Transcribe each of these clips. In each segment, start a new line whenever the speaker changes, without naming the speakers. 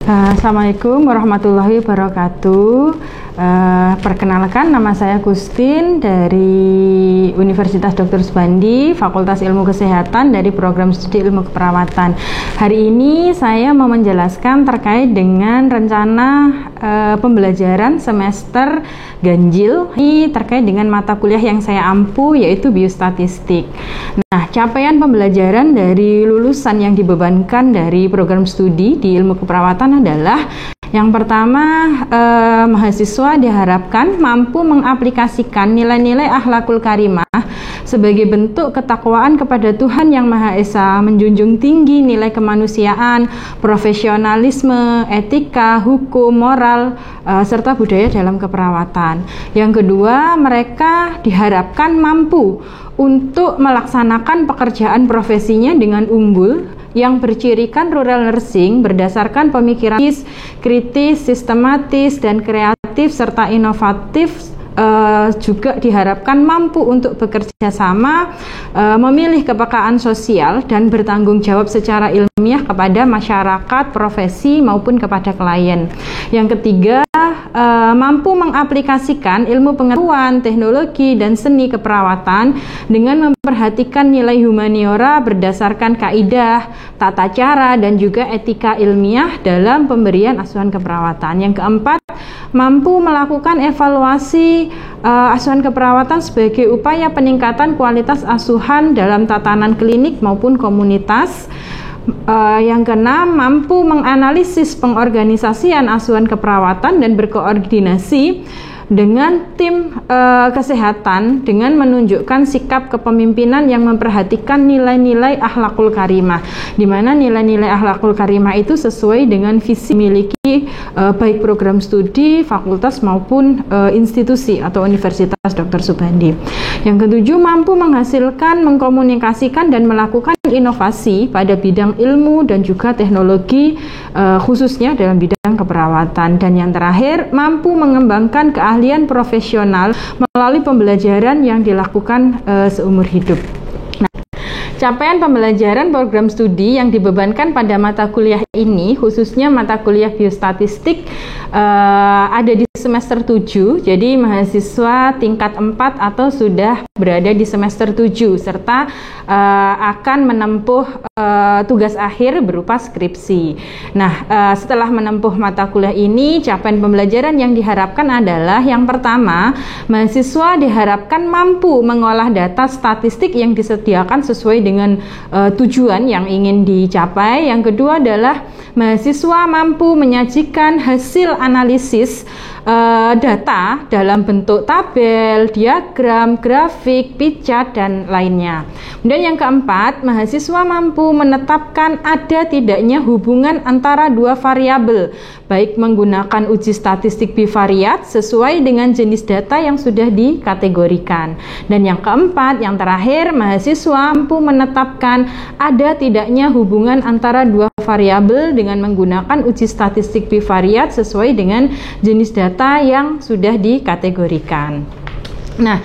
Assalamualaikum warahmatullahi wabarakatuh. Perkenalkan, nama saya Gustin dari Universitas Dr. Subandi, Fakultas Ilmu Kesehatan dari Program Studi Ilmu Keperawatan. Hari ini saya mau menjelaskan terkait dengan rencana pembelajaran semester ganjil ini terkait dengan mata kuliah yang saya ampu, yaitu biostatistik. Nah, capaian pembelajaran dari lulusan yang dibebankan dari program studi di ilmu keperawatan adalah yang pertama, mahasiswa diharapkan mampu mengaplikasikan nilai-nilai akhlakul karimah sebagai bentuk ketakwaan kepada Tuhan Yang Maha Esa, menjunjung tinggi nilai kemanusiaan, profesionalisme, etika, hukum, moral, serta budaya dalam keperawatan. Yang kedua, mereka diharapkan mampu untuk melaksanakan pekerjaan profesinya dengan unggul yang bercirikan rural nursing berdasarkan pemikiran kritis, sistematis, dan kreatif serta inovatif. Juga diharapkan mampu untuk bekerja sama, memilih kepekaan sosial, dan bertanggung jawab secara ilmiah kepada masyarakat, profesi, maupun kepada klien. Yang ketiga, mampu mengaplikasikan ilmu pengetahuan, teknologi, dan seni keperawatan dengan memperhatikan nilai humaniora berdasarkan kaidah, tata cara, dan juga etika ilmiah dalam pemberian asuhan keperawatan. Yang keempat, mampu melakukan evaluasi asuhan keperawatan sebagai upaya peningkatan kualitas asuhan dalam tatanan klinik maupun komunitas. Yang keenam, mampu menganalisis pengorganisasian asuhan keperawatan dan berkoordinasi dengan tim kesehatan dengan menunjukkan sikap kepemimpinan yang memperhatikan nilai-nilai akhlakul karimah, di mana nilai-nilai akhlakul karimah itu sesuai dengan visi miliki baik program studi, fakultas maupun institusi atau Universitas Dr. Subandi. Yang ketujuh, mampu menghasilkan, mengkomunikasikan, dan melakukan inovasi pada bidang ilmu dan juga teknologi, khususnya dalam bidang keperawatan. Dan yang terakhir, mampu mengembangkan keahlian profesional melalui pembelajaran yang dilakukan seumur hidup. Capaian pembelajaran program studi yang dibebankan pada mata kuliah ini, khususnya mata kuliah biostatistik, ada di semester 7, jadi mahasiswa tingkat 4 atau sudah berada di semester 7, serta akan menempuh tugas akhir berupa skripsi. Nah, setelah menempuh mata kuliah ini, capaian pembelajaran yang diharapkan adalah yang pertama, mahasiswa diharapkan mampu mengolah data statistik yang disediakan sesuai dengan tujuan yang ingin dicapai. Yang kedua adalah mahasiswa mampu menyajikan hasil analisis data dalam bentuk tabel, diagram, grafik, pie chart, dan lainnya. Kemudian yang keempat, mahasiswa mampu menetapkan ada tidaknya hubungan antara dua variabel, baik menggunakan uji statistik bivariat sesuai dengan jenis data yang sudah dikategorikan. Dan yang keempat, yang terakhir, mahasiswa mampu menetapkan ada tidaknya hubungan antara dua variabel dengan menggunakan uji statistik bivariat sesuai dengan jenis data yang sudah dikategorikan. Nah,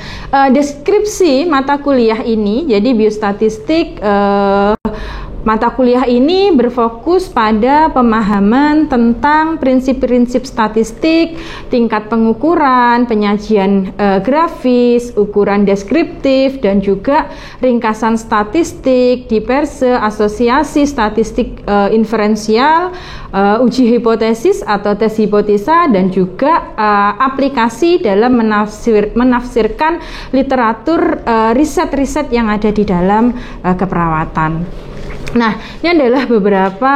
deskripsi mata kuliah ini, jadi biostatistik, mata kuliah ini berfokus pada pemahaman tentang prinsip-prinsip statistik, tingkat pengukuran, penyajian grafis, ukuran deskriptif, dan juga ringkasan statistik, disperse, asosiasi statistik inferensial, uji hipotesis atau tes hipotesa, dan juga aplikasi dalam menafsirkan literatur riset-riset yang ada di dalam keperawatan. Nah, ini adalah beberapa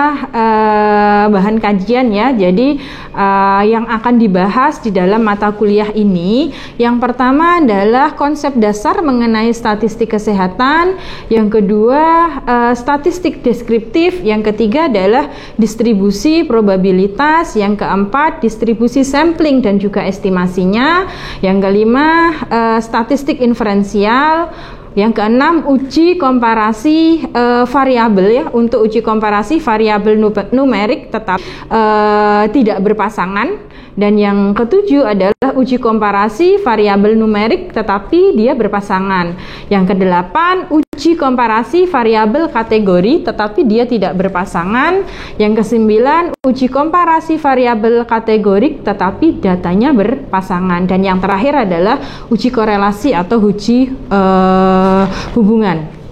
bahan kajian ya. Jadi yang akan dibahas di dalam mata kuliah ini, yang pertama adalah konsep dasar mengenai statistik kesehatan, yang kedua statistik deskriptif, yang ketiga adalah distribusi probabilitas, yang keempat distribusi sampling dan juga estimasinya, yang kelima statistik inferensial, Yang keenam, uji komparasi variabel ya. Untuk uji komparasi variabel numerik tetap tidak berpasangan. Dan yang ketujuh adalah uji komparasi variabel numerik tetapi dia berpasangan. Yang kedelapan, uji uji komparasi variabel kategori tetapi dia tidak berpasangan. Yang ke-9, uji komparasi variabel kategorik tetapi datanya berpasangan. Dan yang terakhir adalah uji korelasi atau uji hubungan.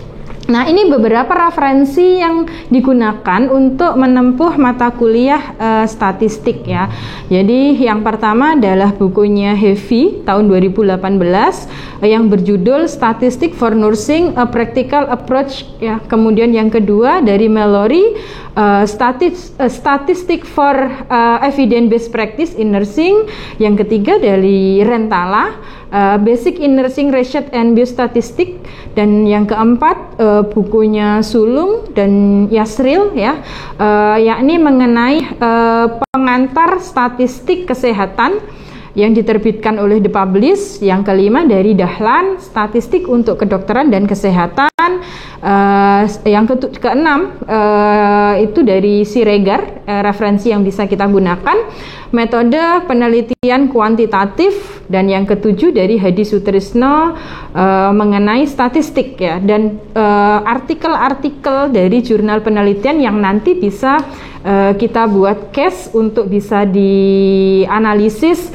Nah, ini beberapa referensi yang digunakan untuk menempuh mata kuliah statistik ya. Jadi yang pertama adalah bukunya Heavy tahun 2018 yang berjudul Statistic for Nursing a Practical Approach ya. Kemudian yang kedua dari Mallory Statistic for Evidence Based Practice in Nursing. Yang ketiga dari Rentala Basic in Nursing Research and Biostatistics. Dan yang keempat bukunya Sulung dan Yasril ya, yakni mengenai pengantar statistik kesehatan yang diterbitkan oleh The Publish. Yang kelima dari Dahlan Statistik untuk Kedokteran dan Kesehatan. Yang keenam itu dari Siregar, referensi yang bisa kita gunakan, metode penelitian kuantitatif. Dan yang ketujuh dari Hadi Sutrisno mengenai statistik ya, dan artikel-artikel dari jurnal penelitian yang nanti bisa kita buat case untuk bisa dianalisis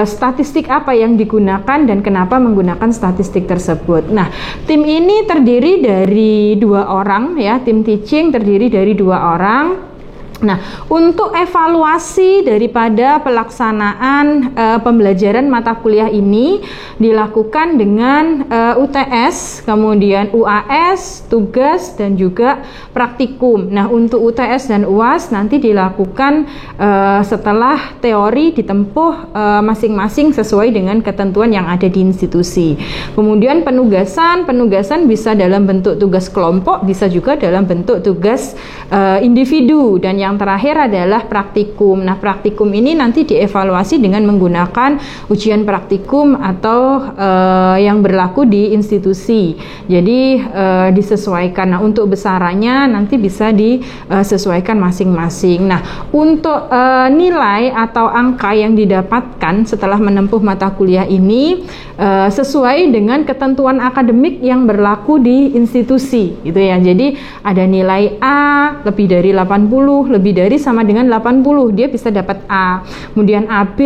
statistik apa yang digunakan dan kenapa menggunakan statistik tersebut. Nah, tim ini terdiri dari 2 orang ya, tim teaching terdiri dari 2 orang. Nah, untuk evaluasi daripada pelaksanaan pembelajaran mata kuliah ini dilakukan dengan UTS, kemudian UAS, tugas, dan juga praktikum. Nah, untuk UTS dan UAS nanti dilakukan setelah teori ditempuh masing-masing sesuai dengan ketentuan yang ada di institusi. Kemudian penugasan bisa dalam bentuk tugas kelompok, bisa juga dalam bentuk tugas individu. Dan yang terakhir adalah praktikum. Nah, praktikum ini nanti dievaluasi dengan menggunakan ujian praktikum atau yang berlaku di institusi. Jadi disesuaikan. Nah, untuk besarannya nanti bisa disesuaikan masing-masing. Nah, untuk nilai atau angka yang didapatkan setelah menempuh mata kuliah ini sesuai dengan ketentuan akademik yang berlaku di institusi, gitu ya. Jadi ada nilai A lebih dari 80, lebih dari sama dengan 80, dia bisa dapat A. Kemudian AB,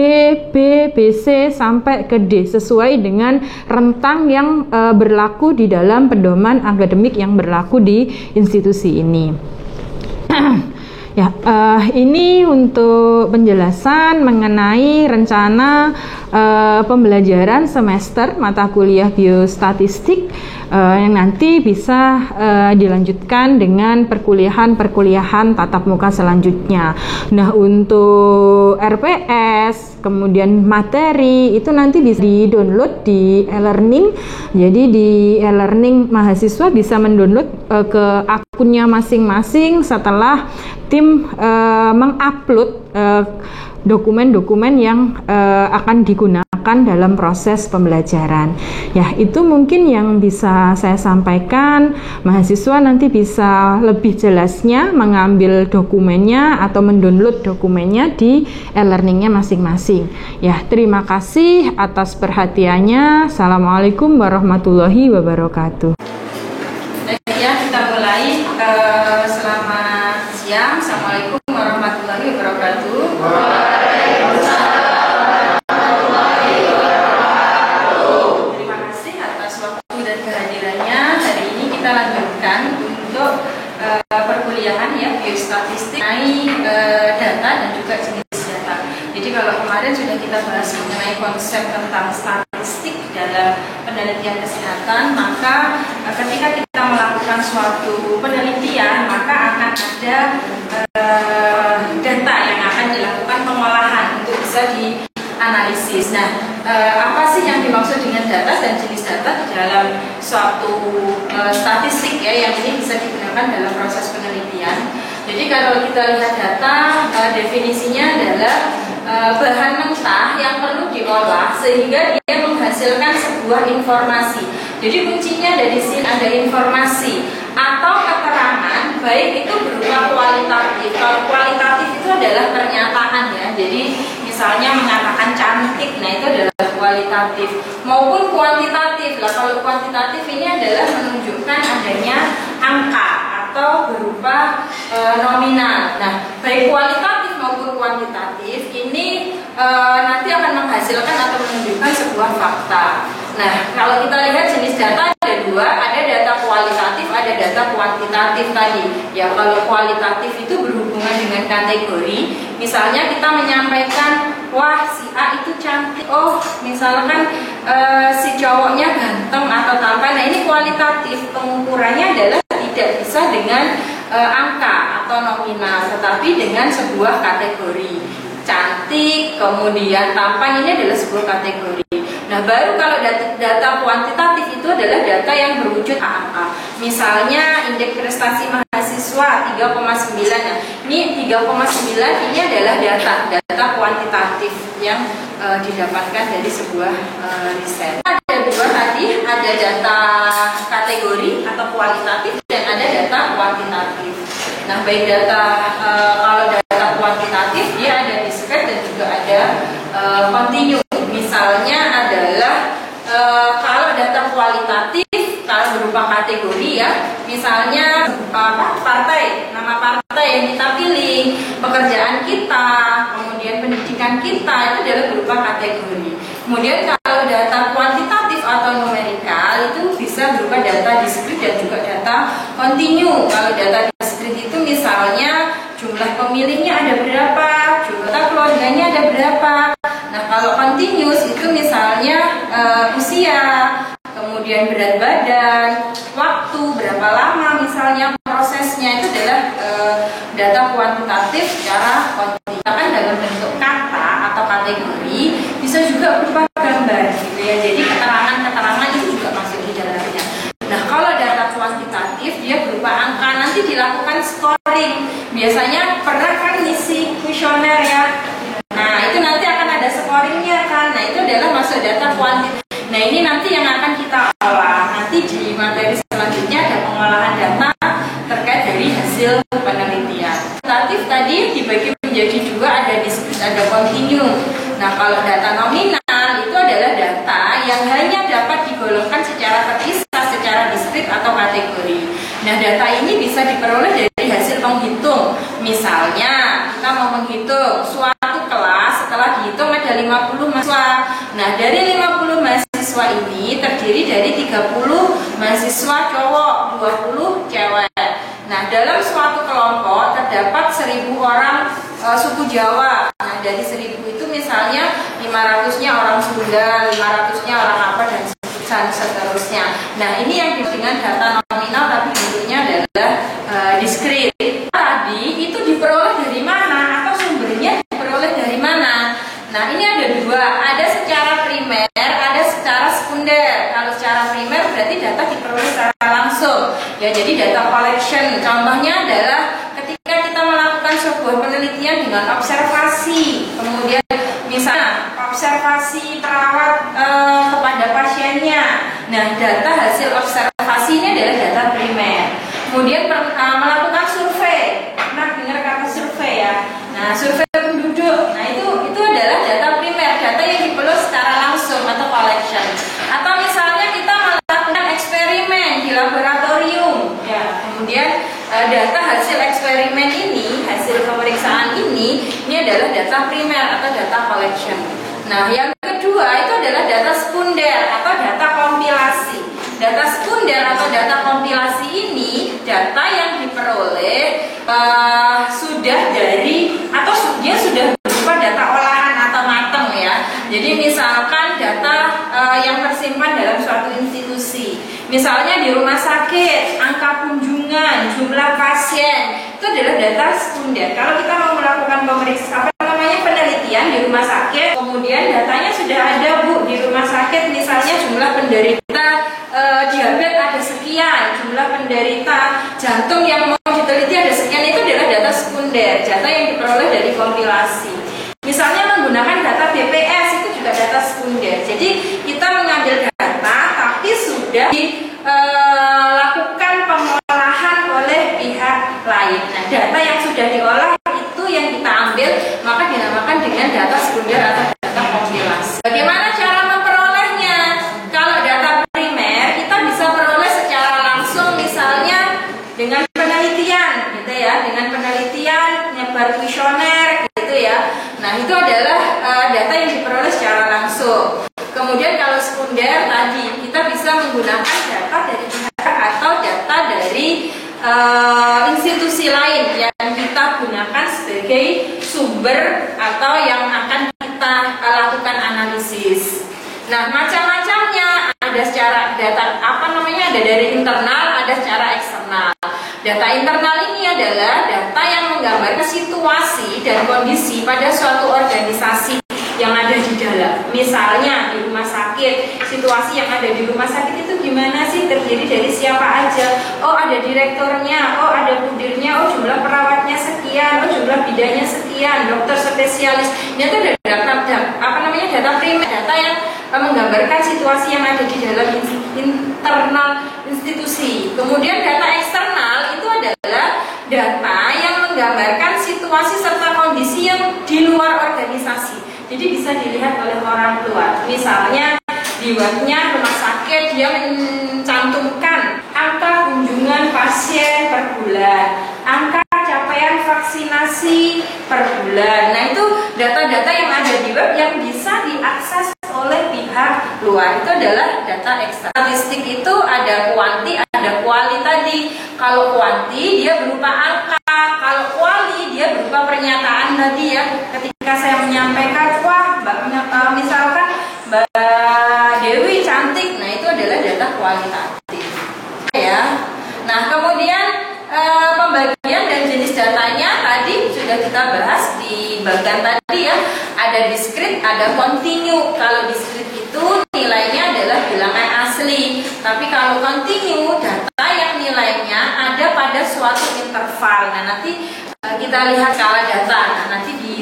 B, BC sampai ke D sesuai dengan rentang yang berlaku di dalam pedoman akademik yang berlaku di institusi ini. Ya, ini untuk penjelasan mengenai rencana pembelajaran semester mata kuliah biostatistik yang nanti bisa dilanjutkan dengan perkuliahan tatap muka selanjutnya. Nah, untuk RPS, kemudian materi itu nanti bisa di-download di e-learning. Jadi di e-learning mahasiswa bisa mendownload ke akunnya masing-masing setelah tim mengupload dokumen-dokumen yang akan digunakan dalam proses pembelajaran. Ya, itu mungkin yang bisa saya sampaikan. Mahasiswa nanti bisa lebih jelasnya mengambil dokumennya atau mendownload dokumennya di e-learningnya masing-masing. Ya, terima kasih atas perhatiannya. Assalamualaikum warahmatullahi wabarakatuh.
Ya, kita mulai. Selamat siang. Assalamualaikum warahmatullahi wabarakatuh. Terima kasih atas waktu dan kehadirannya. Hari ini kita lanjutkan untuk perkuliahan ya biostatistik mengenai data dan juga jenis data. Jadi kalau kemarin sudah kita bahas mengenai konsep tentang statistik dalam penelitian kesehatan, maka ketika kita melakukan suatu penelitian maka akan ada data yang akan dilakukan pengolahan untuk bisa dianalisis. Nah, apa sih yang dimaksud dengan data dan jenis data di dalam suatu statistik ya, yang ini bisa digunakan dalam proses penelitian. Jadi kalau kita lihat data, definisinya adalah bahan mentah yang perlu diolah sehingga dia menghasilkan sebuah informasi. Jadi kuncinya dari sini ada informasi atau keterangan, baik itu berupa kualitatif. Kalau kualitatif itu adalah pernyataan ya. Jadi misalnya mengatakan cantik, nah itu adalah kualitatif maupun kuantitatif. Lah kalau kuantitatif ini adalah menunjukkan adanya angka atau berupa nominal. Nah, baik kualitatif maupun kuantitatif ini nanti akan menghasilkan atau menunjukkan sebuah fakta. Nah, kalau kita lihat jenis data ada dua, ada data kualitatif, ada data kuantitatif tadi. Ya, kalau kualitatif itu berhubungan dengan kategori. Misalnya kita menyampaikan, wah si A itu cantik, oh misalkan si cowoknya ganteng atau tampan. Nah, ini kualitatif, pengukurannya adalah tidak bisa dengan angka atau nominal, tetapi dengan sebuah kategori. Cantik, kemudian tampan, ini adalah sebuah kategori. Nah, baru kalau data kuantitatif itu adalah data yang berwujud angka. Misalnya indeks prestasi mahasiswa 3,9. Nah, ini 3,9 ini adalah data kuantitatif yang didapatkan dari sebuah riset. Ada dua tadi, ada data kategori atau kualitatif dan ada data kuantitatif. Nah, baik data kalau data kuantitatif dia ada discrete dan juga ada continue. Misalnya adalah kalau data kualitatif kalau berupa kategori ya, misalnya partai, nama partai yang kita pilih, pekerjaan kita, kemudian pendidikan kita, itu adalah berupa kategori. Kemudian kalau data kuantitatif atau numerikal itu bisa berupa data discrete dan juga data continue. Kalau data discrete itu misalnya jumlah pemilihnya ada berapa, jumlah keluarganya ada berapa. Nah, kalau continuous itu misalnya usia, kemudian berat badan, waktu berapa lama misalnya prosesnya, itu adalah data kuantitatif secara kontinu. Kan dalam bentuk kata atau kategori, bisa juga berupa gambar gitu ya. Jadi keterangan-keterangan itu juga masuk di dalamnya. Nah, kalau data kuantitatif dia berupa angka, nanti dilakukan scoring. Biasanya pernah kan ngisi kuesioner ya. Nah, itu nanti akan ada scoringnya kan. Nah, itu adalah masuk data kuantitatif. Nah, ini nanti yang akan kita olah. Nanti di materi selanjutnya ada pengolahan data terkait dari hasil penelitian. Kuantitatif tadi dibagi menjadi dua, ada discrete, ada continue. Nah, kalau data nominal itu adalah data yang hanya dapat digolongkan secara terpisah, secara discrete atau kategori. Nah, data ini bisa diperoleh dari hasil penghitung. Misalnya, kita mau menghitung suatu kelas, setelah dihitung ada 50 mahasiswa. Nah, dari 50 mahasiswa ini terdiri dari 30 mahasiswa cowok, 20 cewek. Nah, dalam suatu kelompok terdapat 1000 orang suku Jawa. Nah, dari 1000 itu misalnya 500-nya orang Sunda, 500-nya orang apa dan seterusnya. Nah, ini yang dengan data nominal tapi bentuknya adalah discrete. Tadi itu diperoleh dari mana atau sumbernya diperoleh dari mana? Nah, ini ada dua, ada secara primer, ada secara sekunder. Kalau secara primer berarti data diperoleh secara langsung. Ya, jadi data collection. Contohnya adalah ketika kita melakukan sebuah penelitian dengan observasi, kemudian misalnya observasi perawat kepada pasiennya. Nah, data hasil observasi ini adalah data primer. Kemudian melakukan survei. Nah, dengar kata survei ya. Nah, survei penduduk. Nah, itu adalah data primer, data yang diperoleh secara langsung atau collection. Atau misalnya kita melakukan eksperimen di laboratorium. Ya, kemudian data hasil eksperimen ini, hasil pemeriksaan ini adalah data primer atau data collection. Nah, yang kedua itu adalah data sekunder atau data kompilasi. Data sekunder atau data kompilasi ini data yang diperoleh sudah dari atau dia sudah berupa data olahan atau mateng ya. Jadi misalkan data yang tersimpan dalam suatu institusi. Misalnya di rumah sakit, angka kunjungan, jumlah pasien, itu adalah data sekunder. Kalau kita mau melakukan pemeriksaan penelitian di rumah sakit, kemudian datanya sudah ada Bu di rumah sakit, misalnya jumlah penderita diabetes ada sekian, jumlah penderita jantung yang mau diteliti ada sekian, itu adalah data sekunder, data yang diperoleh dari kompilasi. Misalnya menggunakan data BPS, itu juga data sekunder. Jadi kita mengambil data tapi sudah dilakukan pengolahan oleh pihak lain. Nah, data yang sudah diolah itu yang kita ambil, maka dinamakan dengan data sekunder atau data kompilasi. Bagaimana cara Nah, itu adalah data yang diperoleh secara langsung. Kemudian kalau sekunder tadi kita bisa menggunakan data dari pihak atau data dari institusi lain yang kita gunakan sebagai sumber atau yang akan kita lakukan analisis. Nah, macam-macamnya, ada secara data ada dari internal, ada secara eksternal. Data internal ini adalah data yang menggambarkan situasi dan kondisi pada suatu organisasi yang ada di dalam. Misalnya di rumah sakit, situasi yang ada di rumah sakit itu gimana sih, terdiri dari siapa aja. Oh, ada direkturnya, oh ada pudirnya, oh jumlah perawatnya sekian, oh jumlah bidannya sekian, dokter spesialis. Ini tuh ada data primer, data yang menggambarkan situasi yang ada di dalam internal institusi. Kemudian data eksternal itu adalah data yang menggambarkan situasi serta kondisi yang di luar organisasi. Jadi bisa dilihat oleh orang luar. Misalnya di webnya rumah sakit dia mencantumkan angka kunjungan pasien per bulan, angka capaian vaksinasi per bulan. Nah, itu data-data yang ada di web yang bisa diakses oleh pihak luar. Itu adalah data eksternal. Statistik itu ada kuanti, ada kuali tadi. Kalau kuanti dia berupa angka, kalau kuali dia berupa pernyataan tadi ya. Ketika saya menyampaikan, wah misalkan Mbak Dewi cantik, nah itu adalah data kualitatif ya. Nah, kemudian pembagian dan jenis datanya tadi sudah kita bahas di bagian tadi ya. Ada discrete, ada continue. Kalau discrete itu nilainya adalah bilangan asli, tapi kalau continue data yang nilainya ada pada suatu interval. Nah, nanti kita lihat skala data. Nah, nanti di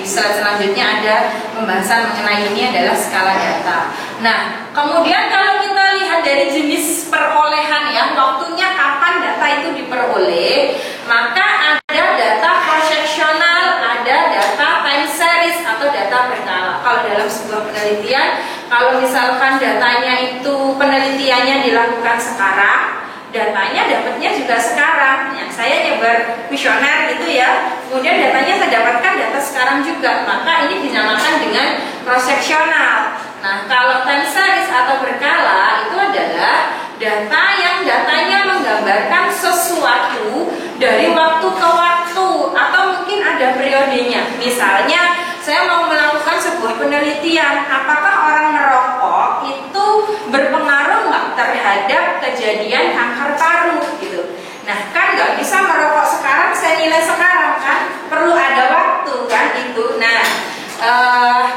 slide selanjutnya ada pembahasan mengenai ini adalah skala data. Nah, kemudian kalau kita lihat dari jenis perolehan ya, waktunya kapan data itu diperoleh, maka ada data cross-sectional, ada data time series atau data berkala. Kalau dalam sebuah penelitian, kalau misalkan datanya itu penelitiannya dilakukan sekarang, datanya dapatnya juga sekarang. Ya, saya nyebar kuesioner gitu ya, kemudian datanya saya dapatkan data sekarang juga, maka ini dinamakan dengan cross-sectional. Nah, kalau time series atau berkala itu adalah data yang datanya menggambarkan sesuatu dari waktu ke waktu atau mungkin ada periodenya. Misalnya saya mau melakukan sebuah penelitian, apakah orang merokok itu berpengaruh nggak terhadap kejadian kanker paru gitu. Nah, kan nggak bisa merokok sekarang saya nilai sekarang kan, perlu ada waktu kan itu. Nah,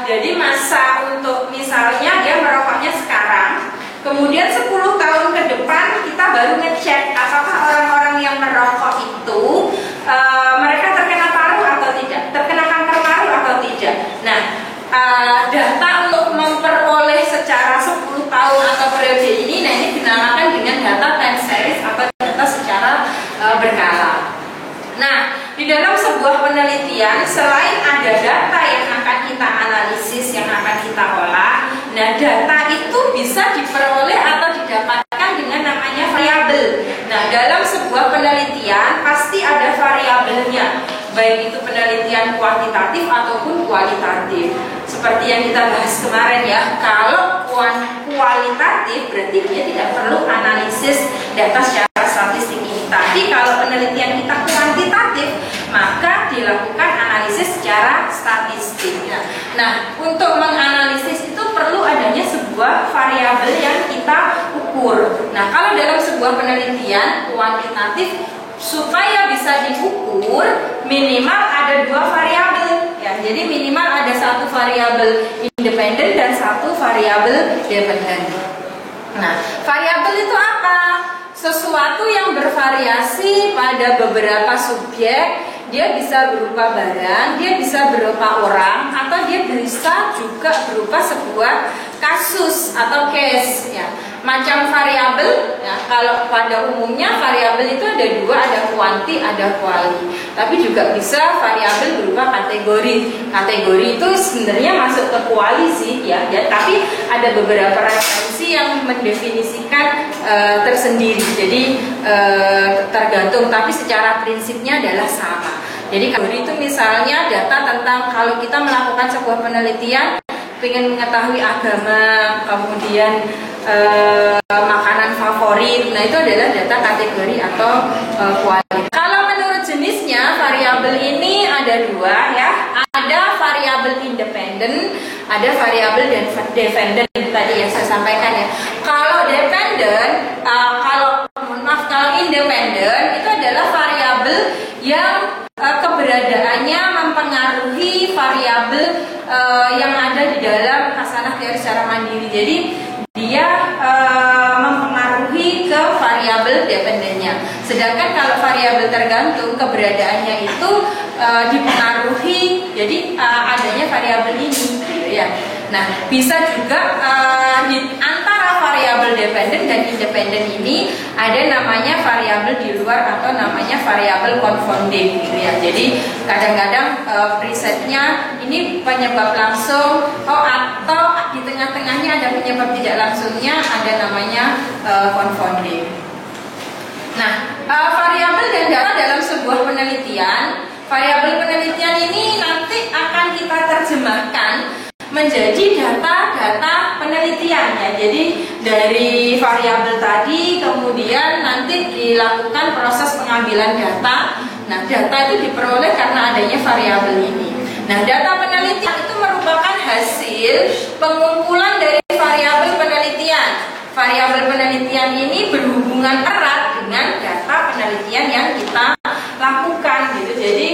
jadi masa untuk misalnya dia merokoknya sekarang, kemudian 10 tahun ke depan kita baru ngecek apakah orang-orang yang merokok itu mereka terkena paru atau tidak, terkena kanker paru atau tidak. Nah, data untuk memperoleh secara 10 tahun atau periode ini, nah ini dinamakan dengan data time series atau data secara berkala. Nah, di dalam sebuah penelitian selain ada data yang akan kita analisis, yang akan kita olah, nah data itu bisa diperoleh atau didapatkan dengan namanya variabel. Nah, dalam sebuah penelitian pasti ada variabelnya, baik itu penelitian kuantitatif ataupun kualitatif. Seperti yang kita bahas kemarin ya, kalau kualitatif berarti dia tidak perlu analisis data secara statistik ini. Tapi kalau penelitian kita kuantitatif, maka dilakukan analisis secara statistik. Nah, untuk menganalisis itu perlu adanya sebuah variabel yang kita ukur. Nah, kalau dalam sebuah penelitian kuantitatif, supaya bisa diukur minimal ada 2 variabel ya. Jadi minimal ada 1 variabel independen dan 1 variabel dependen. Nah, variabel itu apa? Sesuatu yang bervariasi pada beberapa subjek. Dia bisa berupa barang, dia bisa berupa orang, atau dia bisa juga berupa sebuah kasus atau case ya. Macam variabel ya, kalau pada umumnya variabel itu ada 2, ada kuanti, ada kuali. Tapi juga bisa variabel berupa kategori. Kategori itu sebenarnya masuk ke kuali sih ya, tapi ada beberapa referensi yang mendefinisikan tersendiri. Jadi tergantung, tapi secara prinsipnya adalah sama. Jadi kategori itu misalnya data tentang kalau kita melakukan sebuah penelitian, ingin mengetahui agama, kemudian makanan favorit. Nah, itu adalah data kategori atau kualitas. Kalau menurut jenisnya, variabel ini ada dua ya. Ada variabel independen, ada variabel dependent tadi yang saya sampaikan ya. Kalau dependent, kalau independen itu adalah variabel yang keberadaannya mempengaruhi variabel yang ada di dalam hasanah teori secara mandiri. Jadi dia mempengaruhi ke variabel dependennya. Sedangkan kalau variabel tergantung keberadaannya itu dipengaruhi, jadi adanya variabel ini, gitu ya. Nah, bisa juga di antara variabel dependen dan independen ini ada namanya variabel di luar atau namanya variabel confounding, gitu ya. Jadi kadang-kadang risetnya ini penyebab langsung, atau di tengah-tengahnya ada penyebab tidak langsungnya, ada namanya confounding. Nah, variabel dan data dalam sebuah penelitian, variabel penelitian ini nanti akan kita terjemahkan menjadi data-data penelitian ya. Jadi dari variabel tadi kemudian nanti dilakukan proses pengambilan data. Nah, data itu diperoleh karena adanya variabel ini. Nah, data penelitian itu merupakan hasil pengumpulan dari variabel penelitian. Variabel penelitian ini berhubungan erat dengan data penelitian yang kita lakukan gitu. Jadi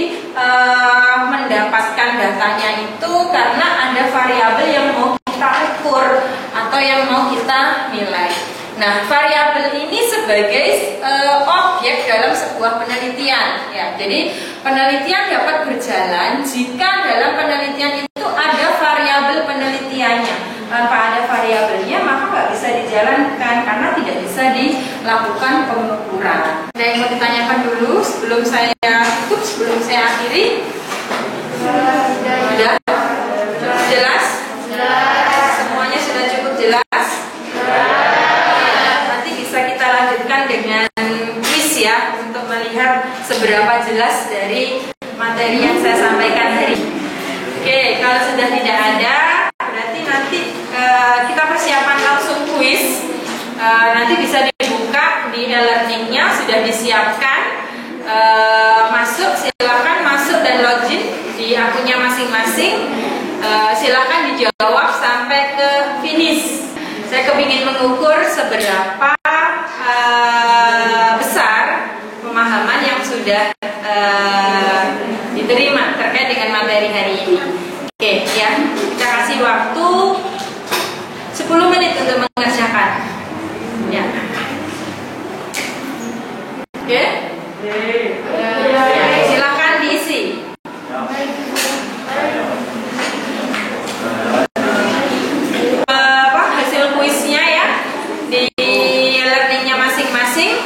mendapatkan datanya itu karena ada variabel yang mau kita ukur atau yang mau kita nilai. Nah, variabel ini sebagai objek dalam sebuah penelitian ya. Jadi penelitian dapat berjalan jika dalam penelitian itu ada variabel penelitiannya. Tanpa ada variabelnya maka nggak bisa dijalankan karena tidak bisa dilakukan pengukuran. Ada yang mau ditanyakan dulu sebelum saya tutup, sebelum saya akhiri? Sudah? Jelas? Semuanya sudah cukup jelas? Nanti bisa kita lanjutkan dengan quiz ya untuk melihat seberapa jelas dari materi yang saya sampaikan hari ini. Oke, kalau sudah tidak ada, berarti nanti kita persiapan langsung kuis. Nanti bisa dibuka di e-learningnya, sudah disiapkan. Silakan masuk dan login di akunnya masing-masing. Silakan dijawab sampai ke finish. Saya kepingin mengukur seberapa besar pemahaman yang sudah diterima terkait dengan materi hari ini. Oke, ya, kita kasih waktu 10 menit untuk mengerjakan. Ya. Oke? Ya, silakan diisi. Hasil kuisnya ya di e-learningnya masing-masing.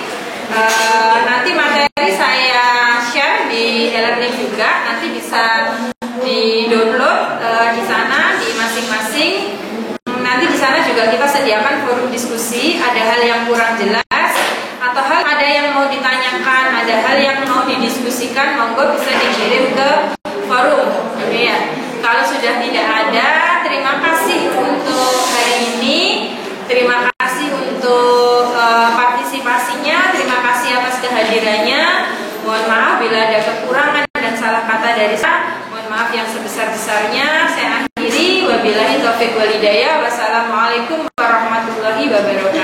Nanti materi saya share di e-learning juga. Nanti bisa di-download di sana di masing-masing. Nanti di sana juga kita sediakan forum diskusi. Ada hal yang kurang jelas atau ada yang mau ditanyakan, ada hal yang mau didiskusikan, monggo bisa dikirim ke forum. Ya. Kalau sudah tidak ada, terima kasih untuk hari ini. Terima kasih untuk partisipasinya. Terima kasih atas kehadirannya. Mohon maaf bila ada kekurangan dan salah kata dari saya. Mohon maaf yang sebesar-besarnya. Saya akhiri. Wabillahi taufiq wal hidayah. Wassalamualaikum warahmatullahi wabarakatuh.